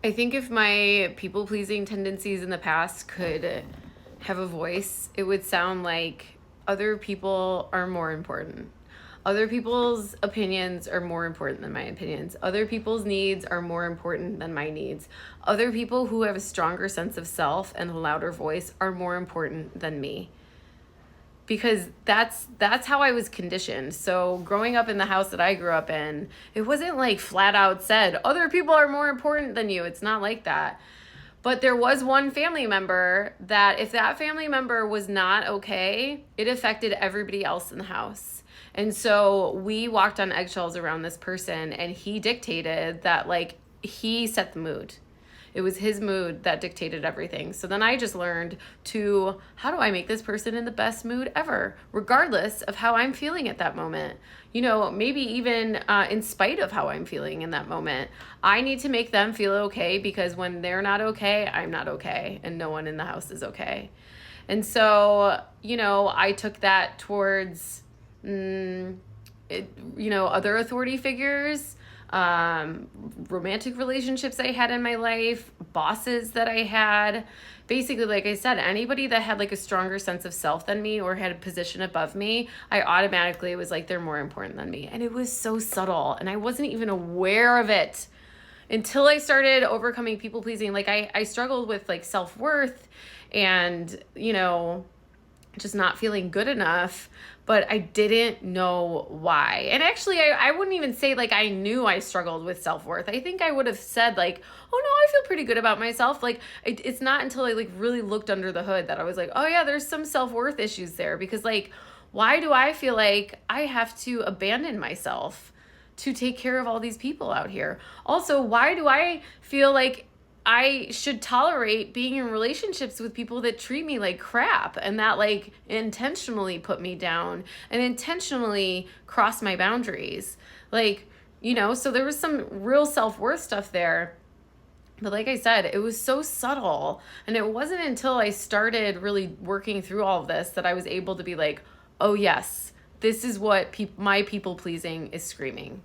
I think if my people pleasing tendencies in the past could have a voice, it would sound like other people are more important. Other people's opinions are more important than my opinions. Other people's needs are more important than my needs. Other people who have a stronger sense of self and a louder voice are more important than me, because that's how I was conditioned. So growing up in the house that I grew up in, it wasn't like flat out said other people are more important than you. It's not like that. But there was one family member that if that family member was not okay, it affected everybody else in the house. And so we walked on eggshells around this person, and he dictated that, like, he set the mood. It was his mood that dictated everything. So then I just learned to, how do I make this person in the best mood ever, regardless of how I'm feeling at that moment? Maybe even in spite of how I'm feeling in that moment. I need to make them feel okay, because when they're not okay, I'm not okay, and no one in the house is okay. And so, I took that towards, other authority figures, romantic relationships I had in my life, bosses that I had. Basically, like I said, anybody that had like a stronger sense of self than me or had a position above me, I automatically was like, they're more important than me. And it was so subtle, and I wasn't even aware of it until I started overcoming people pleasing. Like I struggled with like self-worth and, just not feeling good enough, but I didn't know why. And actually, I wouldn't even say like I knew I struggled with self-worth. I think I would have said like, oh no, I feel pretty good about myself. Like it's not until I like really looked under the hood that I was like, oh yeah, there's some self-worth issues there. Because like, why do I feel like I have to abandon myself to take care of all these people out here? Also, why do I feel like I should tolerate being in relationships with people that treat me like crap and that like intentionally put me down and intentionally cross my boundaries? Like, so there was some real self-worth stuff there. But like I said, it was so subtle. And it wasn't until I started really working through all of this that I was able to be like, oh yes, this is what my people pleasing is screaming.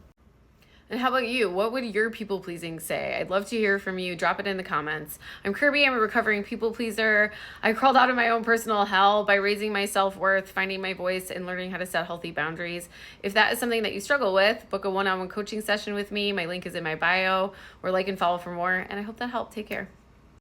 And how about you? What would your people pleasing say? I'd love to hear from you. Drop it in the comments. I'm Kirby. I'm a recovering people pleaser. I crawled out of my own personal hell by raising my self worth, finding my voice, and learning how to set healthy boundaries. If that is something that you struggle with, book a one-on-one coaching session with me. My link is in my bio, or like and follow for more. And I hope that helped. Take care.